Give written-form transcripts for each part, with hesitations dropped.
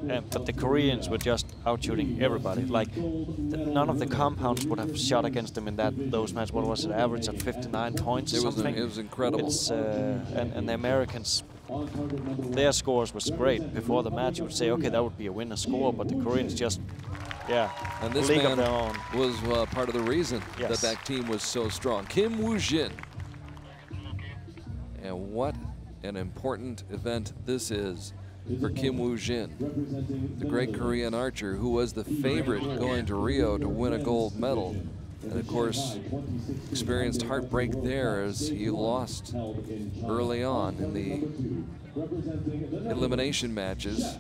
But the Koreans were just out shooting everybody. Like none of the compounds would have shot against them in those matches. What was it, average at 59 points or something? It was incredible. It's, and the Americans, their scores was great. Before the match, you would say, okay, that would be a winner score, but the Koreans just, yeah, and this league man of their own. was part of the reason Yes. that team was so strong. Kim Woojin. And what an important event this is for Kim Woojin, the great Korean archer who was the favorite going to Rio to win a gold medal. And of course, experienced heartbreak there as he lost early on in the elimination matches.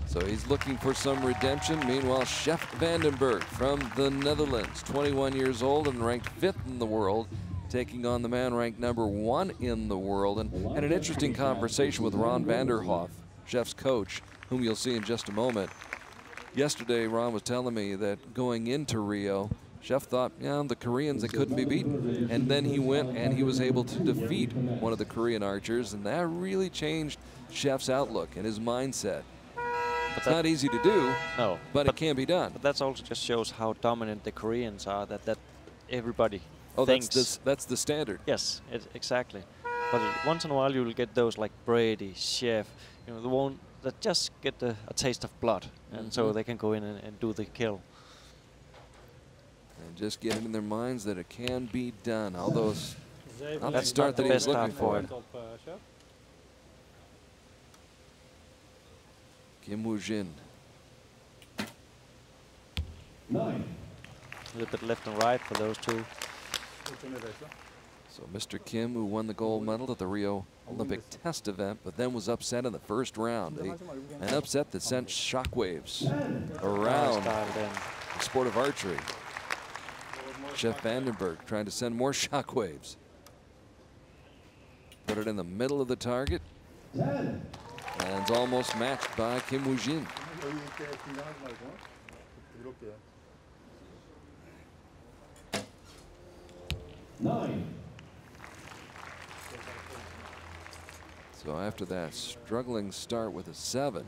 So he's looking for some redemption. Meanwhile, Sjef Vandenberg from the Netherlands, 21 years old and ranked 5th in the world, taking on the man ranked #1 in the world. And had an interesting conversation with Ron Vanderhoff, Sjef's coach, whom you'll see in just a moment. Yesterday, Ron was telling me that going into Rio, Sjef thought, yeah, the Koreans, they couldn't be beaten. And then he went and he was able to defeat one of the Korean archers, and that really changed Sjef's outlook and his mindset. It's not easy to do, no, but it can be done. But that also just shows how dominant the Koreans are, that everybody thinks. That's that's the standard. Yes, exactly. But once in a while you will get those like Brady, Sjef, you know, the one that just get a taste of blood, and so they can go in and do the kill. And just get it in their minds that it can be done. Although not that That's start not the that he was best looking start for. for it. Kim Woojin. A little bit left and right for those two. So Mr. Kim, who won the gold medal at the Rio Olympic test event, but then was upset in the first round. An upset that sent shockwaves around the sport of archery. Sjef Vandenberg trying to send more shockwaves. Put it in the middle of the target. And it's almost matched by Kim Woojin. 9. So after that struggling start with a 7,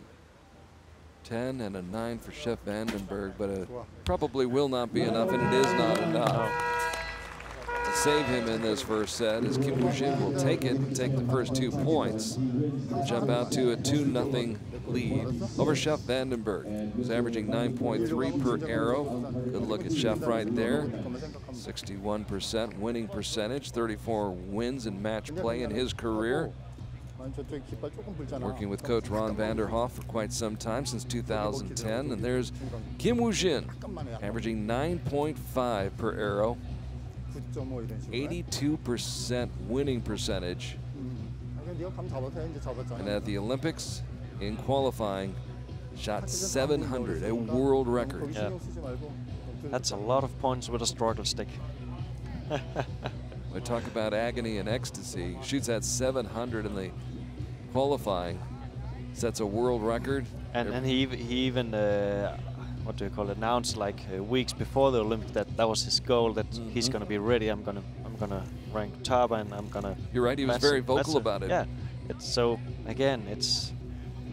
10 and a 9 for Sjef Vandenberg, but it probably will not be enough, and it is not enough to save him in this first set, as Kim Woojin will take it and take the first 2 points. Jump out to a 2-0 lead over Sjef Vandenberg, who's averaging 9.3 per arrow. Good look at Sjef right there. 61% winning percentage, 34 wins in match play in his career. Working with coach Ron Vanderhoff for quite some time, since 2010. And there's Kim Woojin, averaging 9.5 per arrow, 82% winning percentage. And at the Olympics, in qualifying, shot 700, a world record. Yeah. That's a lot of points with a struggle stick. We talk about agony and ecstasy. Shoots at 700 in the qualifying, sets a world record. And he even what do you call it, announced like weeks before the Olympics that was his goal, that he's going to be ready. I'm gonna rank top, and I'm gonna. You're right. He was very vocal about it. Yeah. It's so again, it's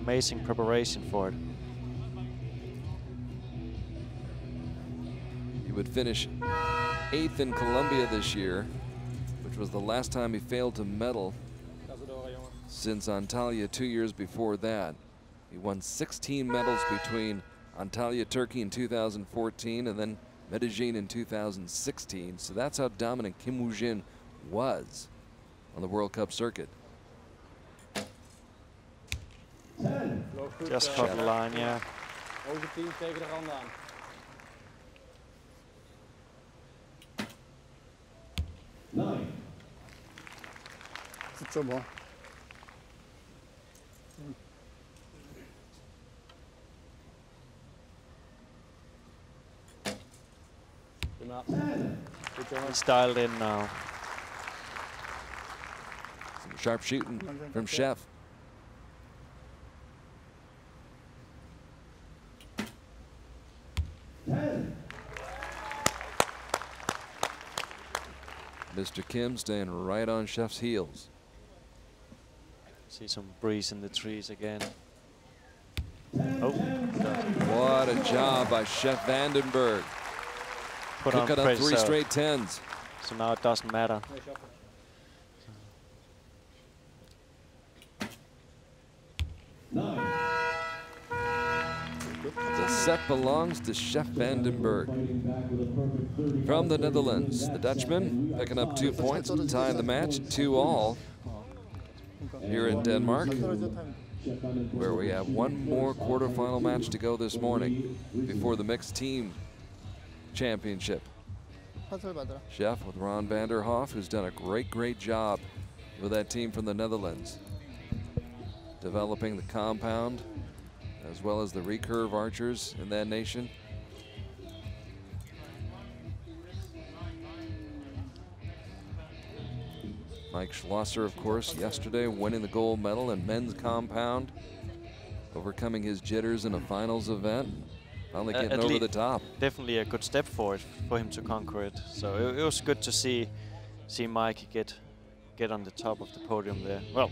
amazing preparation for it. He would finish 8th in Colombia this year, which was the last time he failed to medal since Antalya 2 years before that. He won 16 medals between Antalya, Turkey in 2014 and then Medellin in 2016. So that's how dominant Kim Woojin was on the World Cup circuit. Just caught the line, yeah. He's dialed in now. Some sharp shooting from Sjef. Mr. Kim staying right on Sjef's heels. See some breeze in the trees again. job by Sjef Vandenberg. Put on Took it up pressure, 3 so- straight 10s. So now it doesn't matter. The set belongs to Sjef Vandenberg. From the Netherlands, the Dutchman picking up 2 points, tying the match 2-all here in Denmark, where we have one more quarterfinal match to go this morning before the mixed team championship. Sjef with Ron van der Hoff, who's done a great job with that team from the Netherlands, developing the compound as well as the recurve archers in that nation. Mike Schlosser, of course, yesterday winning the gold medal in men's compound, overcoming his jitters in a finals event, finally getting over the top. Definitely a good step for him to conquer it. So it was good to see Mike get on the top of the podium there. Well,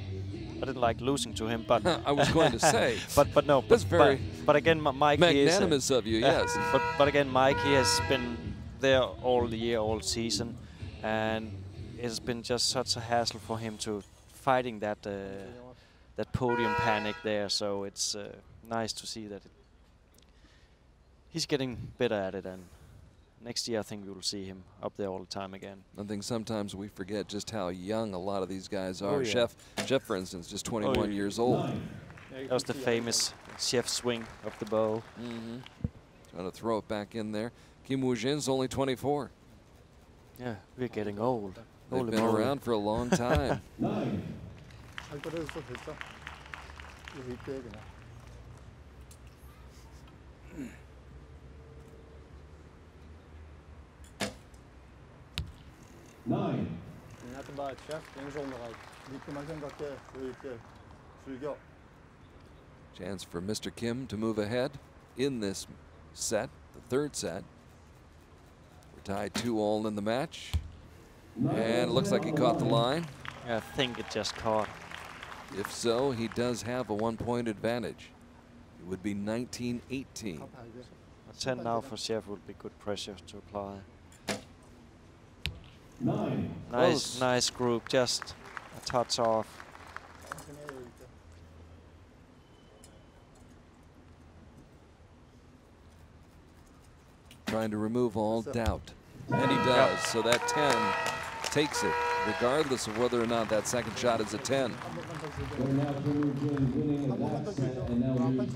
I didn't like losing to him, but I was going to say, but no, that's very but again, Mike, magnanimous of you, yes. But again, Mike, he has been there all the year, all season, and it's been just such a hassle for him to fighting that that podium panic there. So it's nice to see that he's getting better at it, and next year I think we will see him up there all the time again. I think sometimes we forget just how young a lot of these guys are. Oh, yeah. Sjef, for instance, just 21 years old. That was the famous Sjef swing of the bow. Trying to throw it back in there. Kim Woojin's only 24. Yeah, we're getting old. They've been around for a long time. 9. Net bij het chef, links onderuit. Diepte maar zijn dat vlug. Chance for Mr. Kim to move ahead in this set, the third set. We're tied 2-all in the match. And it looks like he caught the line. I think it just caught. If so, he does have a 1-point advantage. It would be 19-18. A 10 now for Sjef would be good pressure to apply. 9. Nice group, just a touch off. Trying to remove all doubt. And he does. So that 10 takes it, regardless of whether or not that second shot is a 10.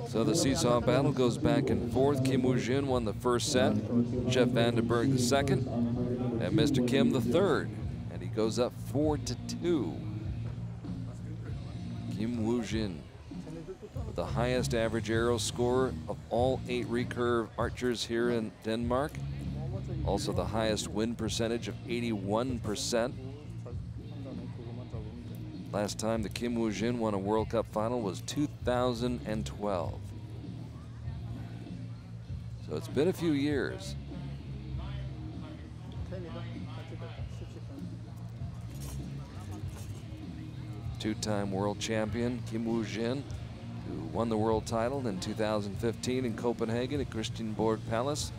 So the seesaw battle goes back and forth. Kim Woojin won the first set, Sjef Vandenberg the second, and Mr. Kim the third. And he goes up 4-2. Kim Woojin with the highest average arrow score of all 8 recurve archers here in Denmark. Also the highest win percentage of 81%. Last time the Kim Woojin won a World Cup final was 2012. So it's been a few years. Two-time world champion Kim Woojin, who won the world title in 2015 in Copenhagen at Christiansborg Palace,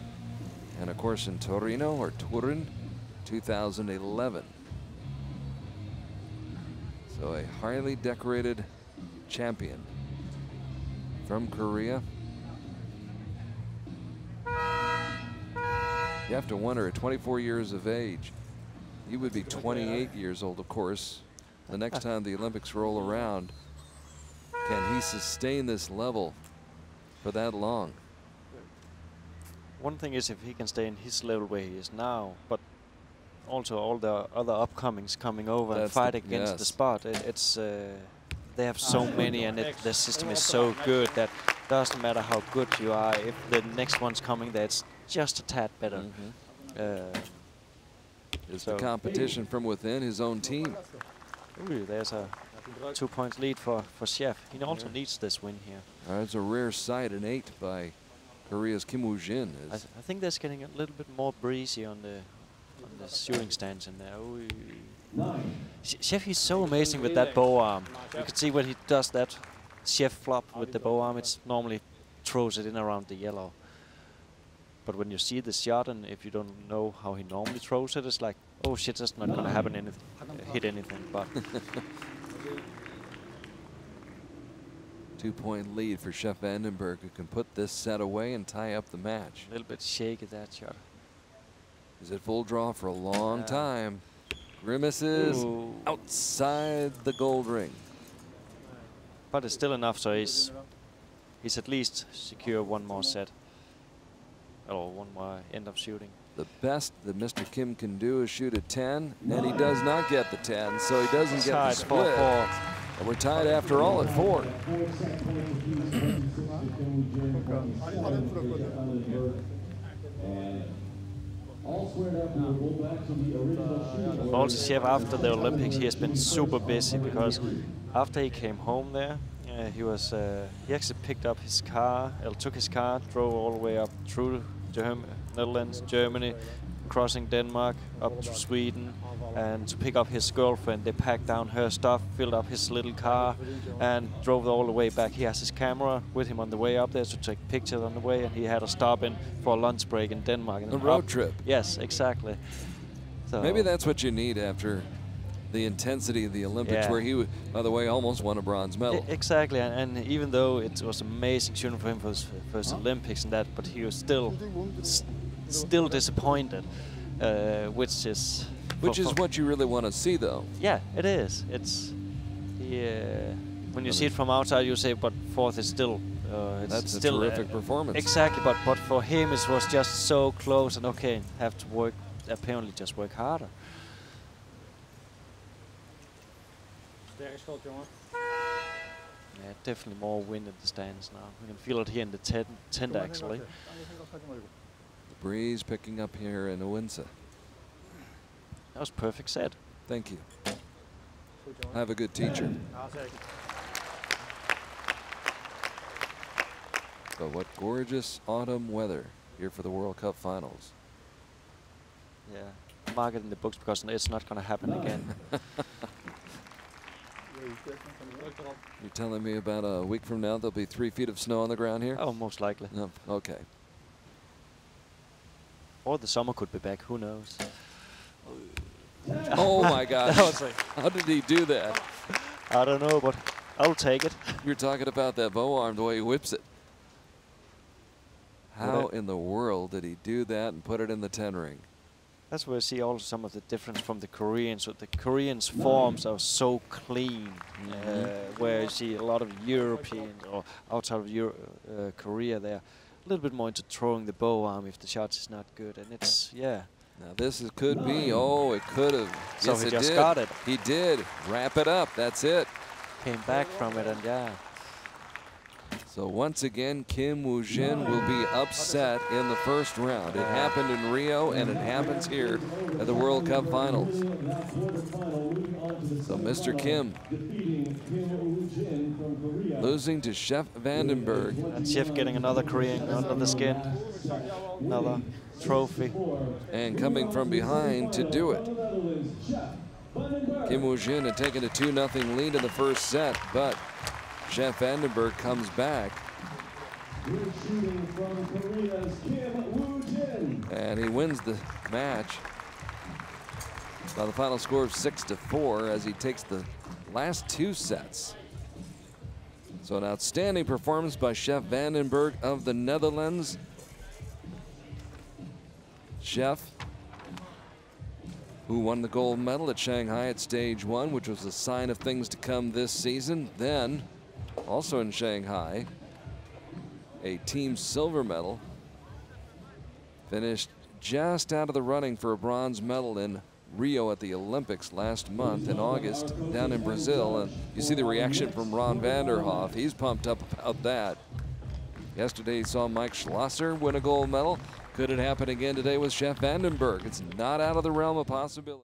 and of course in Torino, or Turin, 2011. So a highly decorated champion from Korea. You have to wonder, at 24 years of age, he would be 28 years old, of course. The next time the Olympics roll around, can he sustain this level for that long? One thing is if he can stay in his level where he is now, but also all the other upcomings coming over and fight against the spot. It's they have so many, and the system is so good that doesn't matter how good you are. If the next one's coming, that's just a tad better. Is the competition from within his own team? Ooh, there's a 2 points lead for Sjef. He also needs this win here. It's a rare sight, an 8 by Korea's Kim Woojin. I think that's getting a little bit more breezy on the shooting stance in there. Ooh. Sjef, he's so amazing with that bow arm. You can see when he does that Sjef flop with the bow arm, it's normally throws it in around the yellow. But when you see the shot, and if you don't know how he normally throws it, it's like, oh shit, that's not gonna happen, hit anything. But 2-point lead for Sjef Vandenberg, who can put this set away and tie up the match. a little bit shaky that shot. Is it full draw for a long time? Grimaces outside the gold ring. But it's still enough, so he's at least secure one more set. Or one more end of shooting. The best that Mr. Kim can do is shoot a 10, and he does not get the 10, so he doesn't get the split. 4-4. And we're tied after all at 4. Also, Sjef, after the Olympics, he has been super busy because after he came home there, he actually picked up his car, took his car, drove all the way up through Netherlands, Germany, crossing Denmark, up to Sweden, and to pick up his girlfriend. They packed down her stuff, filled up his little car, and drove all the way back. He has his camera with him on the way up there to take pictures on the way, and he had a stop in for a lunch break in Denmark. A road trip. Yes, exactly. So maybe that's what you need after the intensity of the Olympics, where he, by the way, almost won a bronze medal. Exactly, and even though it was amazing shooting for him for his first Olympics and that, but he was still disappointed, which is what you really want to see, though. Yeah, it is. It's when you see it from outside, you say, but fourth is still. That's still a terrific performance. Exactly, but for him it was just so close, and okay, have to work. Apparently, just work harder. Yeah, definitely more wind in the stands now. We can feel it here in the tent actually. The breeze picking up here in Odense. That was perfect set. Thank you. Have a good teacher. So what gorgeous autumn weather here for the World Cup finals. Yeah, mark it in the books because it's not going to happen again. You're telling me about a week from now there'll be 3 feet of snow on the ground here? Oh, most likely. No. Okay. Or the summer could be back, who knows? Oh my gosh. How did he do that? I don't know, but I'll take it. You're talking about that bow arm, the way he whips it. How in the world did he do that and put it in the 10 ring? That's where I see also some of the difference from the Koreans. So the Koreans' forms are so clean, where you see a lot of Europeans or outside of Korea, they're a little bit more into throwing the bow arm if the shot is not good. And it's, Now this could be, it could have. So yes, he just got it. He did. Wrap it up. That's it. Came back from it, and So once again, Kim Woojin will be upset in the first round. It happened in Rio, and it happens here at the World Cup Finals. So Mr. Kim losing to Sjef Vandenberg. And Sjef getting another Korean under the skin. Another trophy. And coming from behind to do it. Kim Woojin had taken a 2-0 lead in the first set, but Sjef Vandenberg comes back. And he wins the match by the final score of 6-4 as he takes the last 2 sets. So an outstanding performance by Sjef Vandenberg of the Netherlands. Sjef, who won the gold medal at Shanghai at stage 1, which was a sign of things to come this season. Then, also in Shanghai, a team silver medal. Finished just out of the running for a bronze medal in Rio at the Olympics last month in August down in Brazil. And you see the reaction from Ron Vanderhoff. He's pumped up about that. Yesterday he saw Mike Schlosser win a gold medal. Could it happen again today with Sjef Vandenberg? It's not out of the realm of possibility.